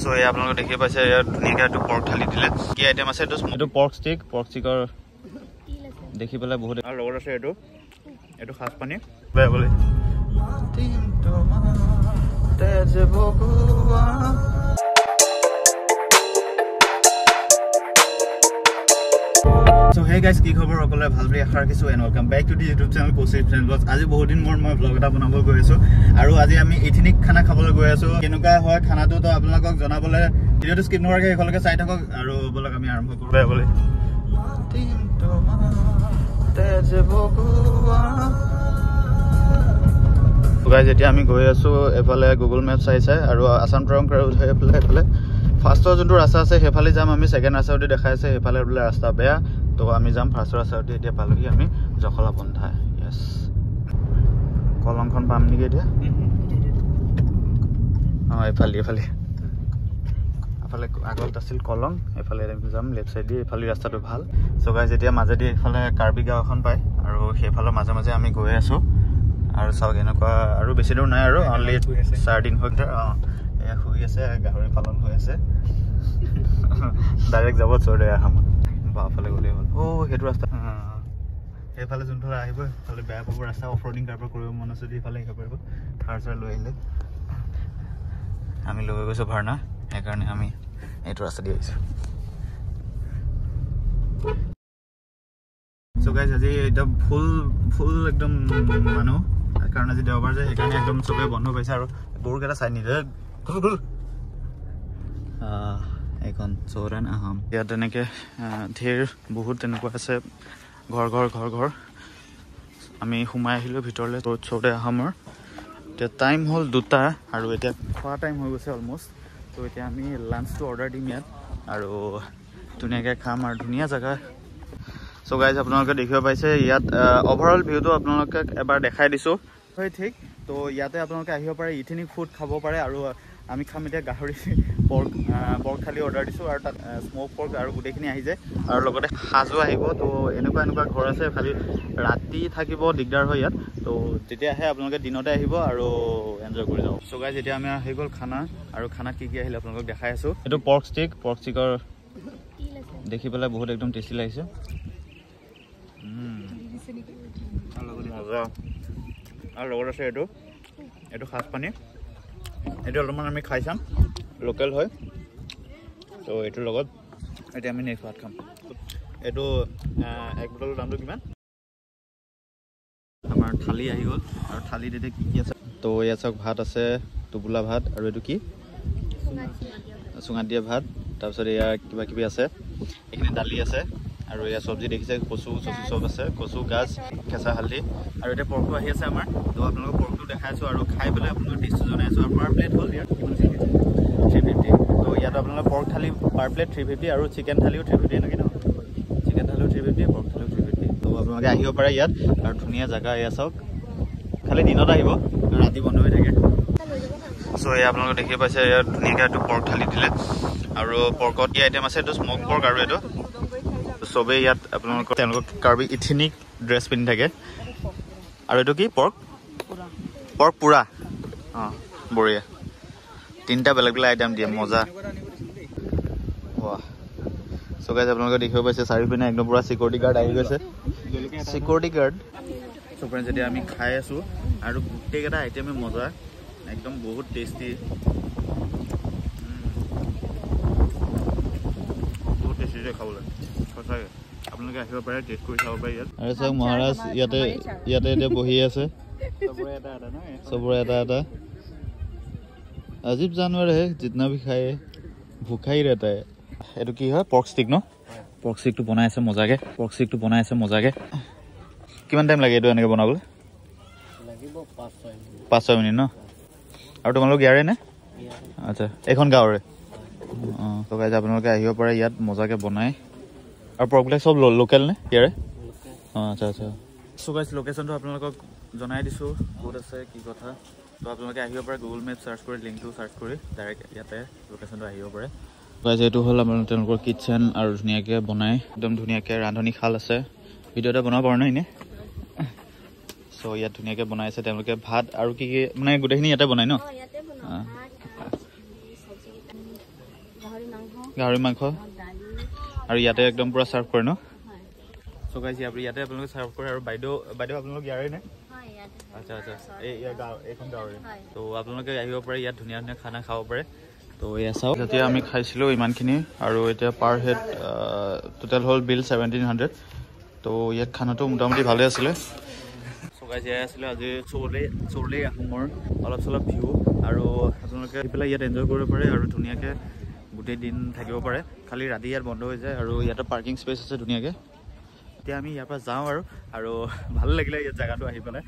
So এই আপোনালোকে দেখি পাইছে ইয়াত ধুনীয়াকৈ এইটো পৰ্ক থালি দিলে কি আইটেম আছে এইটো পৰ্ক ষ্টিকৰ দেখি পেলাই বহুত আৰু লগত আছে এইটো সাজ পানী বোলে So hey guys, কি খবৰ সকলোৰে ভাল বুলি আশা ৰাখিছো and welcome back to the YouTube channel Kaushik Vlogs. আজি বহুত দিন মই vlog এটা বনাব গৈ আছো আৰু আজি আমি ethnic খানা খাবলৈ গৈ আছো কেনেকুৱা হয় খানাটো তো আপোনালোকক জনাবলৈ ভিডিওটো স্কিপ নকৰাকৈ এখলকে চাই থাকক আৰু বলক আমি আৰম্ভ কৰো বলে guys এতিয়া আমি গৈ আছো এফালে গুগল মেপ চাই আৰু আসাম ট্ৰং কৰি উঠাই এফালে ফাৰ্ষ্টৰ যোনটো ৰাস্তা আছে সেইফালে যাম আমি সেকেন্ড ৰাস্তাটো দেখাই আছে সেইফালে বোলে ৰাস্তা বেয়া তো আমি যাম ফাৰ্ষ্টৰ ৰাস্তাটো এতিয়া পালোহি আমি জখলা পন্থা ইয়েস কলংখন পাম নেকি এতিয়া এফালে আগত আছিল কলং এফালে যাম লেফট সাইড দি এফালে ৰাস্তাটো ভাল সো গাইজ এতিয়া মাজেদি এফালে কাৰ্বি গাঁও এখন পায় আৰু সেইফালৰ মাজে আমি গৈ আছো আৰু চাওক এনেকুৱা আৰু বেছি দূৰ নাই আৰু অনলি 4 দিন হৈ এয়া হৈ আছে গাহৰি পালন হৈ আছে ডাইৰেক্ট যাব চৰে আহাম বাফালে গলে হ'ল হেতু ৰাস্তা এইফালে যোনফালে আহিব ফালে বেয়া পাব ৰাস্তা অফৰোডিং কাৰবাৰ কৰিব মন আছে এইফালে আহিব পাৰিব থাৰ লৈ আহিলে আমি লৈ গৈছো ভাৰনা সেইকাৰণে আমি এইটো ৰাস্তা দি আহিছো সো গাইজ আজি এটা ফুল একদম মানুহ কাৰণ আজি দেওবাৰ যে সেইকাৰণে একদম চবে বন্ধ পাইছে আৰু গৰুকেইটা চাই নিলে এখন চৌৰান আহাম ইয়াত তেনেকে ঢেৰ বহুত তেনেকুৱা আছে ঘৰ আমি সোমাই আহিলো ভিতৰলৈ চৌৰে আহামৰ এতিয়া টাইম হ'ল 2টা আৰু এতিয়া খোৱা টাইম হৈ গৈছে অলমষ্ট তো এতিয়া আমি লাঞ্চটো অৰ্ডাৰ দিম ইয়াত আৰু ধুনীয়াকৈ খাম আৰু ধুনীয়া জেগা সো গাইজ আপোনালোকে দেখিব পাইছে ইয়াত ওভাৰঅল ভিউটো আপোনালোকে এবাৰ দেখাই দিছো হয় ঠিক তো ইয়াতে আপোনালোকে আহিব পাৰে ইথিনিক ফুড খাব পাৰে আৰু আমি খাম এতিয়া গাহৰি পৰ্ক থালি অৰ্ডাৰ দিছো আৰু তাত স্মোক পৰ্ক আৰু গোটেইখিনি আহি যায় আৰু লগতে সাজো আহিব তো এনেকুৱা ঘৰ আছে খালি ৰাতি থাকিব দিগদাৰ হয় ইয়াত তো যেতিয়া আহে আপোনালোকে দিনতে আহিব আৰু এনজয় কৰি যাব সো গাইজ এতিয়া আমি আহি গ'ল খানা আৰু খানাত কি আহিলে আপোনালোকক দেখাই আছো এইটো পৰ্ক ষ্টিকৰ দেখি পেলাই বহুত একদম টেষ্টি লাগিছে মজা আৰু লগত আছে এইটো সাজ পানী এইটো অলপমান আমি খাই চাম লোকেল হয় তো এইটোৰ লগত এতিয়া আমি নেক্সট ভাত খাম এইটো এক বটলৰ দামটো কিমান আমাৰ থালি আহি গ'ল আৰু থালিত এতিয়া কি আছে তো ইয়াত চাওক ভাত আছে টোপোলা ভাত আৰু এইটো কি চুঙাত দিয়া ভাত তাৰপিছত এয়া কিবা আছে এইখিনি দালি আছে আৰু এয়া চব্জি দেখিছে কচু চব আছে কচু গাজ কেঁচা হালধি আৰু এতিয়া পৰ্কটো আহি আছে আমাৰ তো আপোনালোকক পৰ্কটো দেখাই আছো আৰু খাই পেলাই আপোনালোকক টেষ্টটো জনাই আছো আৰু পাৰ প্লেট হ'ল ইয়াত 350 তো ইয়াত আপোনালোকৰ পৰ্ক থালি পাৰ প্লেট 350 আৰু চিকেন থালিও 350 এনেকৈ ন চিকেন থালিও 350 পৰ্ক থালিও 350 তো আপোনালোকে আহিব পাৰে ইয়াত আৰু ধুনীয়া জেগা এয়া চাওক খালি দিনত আহিব ৰাতি বন্ধ হৈ থাকে সো এয়া আপোনালোকে দেখি পাইছে ইয়াত ধুনীয়াকৈ এইটো পৰ্ক থালি দিলে আৰু পৰ্কত কি আইটেম আছে এইটো স্মোক পৰ্ক আৰু এইটো সবে ইয়াত আপোনালোকৰ তেওঁলোকক কাৰ্বি ইথিনিক ড্ৰেছ পিন্ধি থাকে আৰু এইটো কি পৰ্ক পুৰা বঢ়িয়া 3টা বেলেগ আইটেম দিয়ে মজা সো গাইজ আপোনালোকে দেখিব পাইছে চাৰিওপিনে একদম পুৰা চিকিউৰিটি গাৰ্ড আহি গৈছে চিকিউৰিটি গাৰ্ড সো ফ্ৰেণ্ডছ এতিয়া আমি খাই আছো আৰু গোটেইকেইটা আইটেমে মজা একদম বহুত টেষ্টি বহুত টেষ্টি খাবলৈ সঁচাকৈ আপোনালোকে আহিব পাৰে টেষ্ট কৰি চাব পাৰে ইয়াত আৰু চাওক মহাৰাজ ইয়াতে এতিয়া বহি আছে চবৰে এটা अजीब जानवर है जितना भी खाए भूखा ही रहता है এইটো কি হয় পৰ্ক ষ্টিক ন পৰ্ক ষ্টিকটো বনাই আছে মজাকে কিমান টাইম লাগে এইটো এনেকৈ বনাবলৈ লাগিব 5-6 মিনিট ন আৰু তোমালোক ইয়াৰে নে আচ্ছা এখন গাঁৱৰে তো গাইজ আপোনালোকে আহিব পাৰে ইয়াত মজাকে বনাই আৰু পৰ্কবিলাক চব লোকেল নে ইয়াৰে আচ্ছা সো গাইজ লোকেশ্যনটো আপোনালোকক জনাই দিছোঁ ক'ত আছে কি কথা তো আপোনালোকে আহিব পাৰে গুগল মেপ চাৰ্চ কৰি লিংকটো চাৰ্চ কৰি ডাইৰেক্ট ইয়াতে লোকেশ্যনটো আহিব পাৰে গাইজ এইটো হ'ল আমাৰ তেওঁলোকৰ কিটচেন আৰু ধুনীয়াকৈ বনাই একদম ধুনীয়াকৈ ৰান্ধনি শাল আছে ভিডিঅ' এটা বনাব পাৰোঁ ন এনে সো ইয়াত ধুনীয়াকৈ বনাইছে তেওঁলোকে ভাত আৰু কি মানে গোটেইখিনি ইয়াতে বনাই ন গাহৰি মাংস আৰু ইয়াতে একদম পুৰা চাৰ্ভ কৰে ন সো গাইজ ইয়াতে আপোনালোকে চাৰ্ভ কৰে আৰু বাইদেউ আপোনালোক ইয়াৰে নে আচ্ছা আচ্ছা এইখন গাঁৱৰে তো আপোনালোকে আহিব পাৰে ইয়াত ধুনীয়া ধুনীয়া খানা খাব পাৰে তো এয়া চাওক যেতিয়া আমি খাইছিলোঁ ইমানখিনি আৰু এতিয়া পাৰ হেড টোটেল হ'ল বিল 1700 তো ইয়াত খানাটো মোটামুটি ভালে আছিলে সো গাইজ এয়া আছিলে আজি চৌলে আহোমৰ অলপ চলপ ভিউ আৰু আপোনালোকে আহি পেলাই ইয়াত এনজয় কৰিব পাৰে আৰু ধুনীয়াকৈ গোটেই দিন থাকিব পাৰে খালি ৰাতি ইয়াত বন্ধ হৈ যায় আৰু ইয়াতে পাৰ্কিং স্পেচ আছে ধুনীয়াকৈ এতিয়া আমি ইয়াৰ পৰা যাওঁ আৰু ভাল লাগিলে ইয়াত জেগাটো আহি পেলাই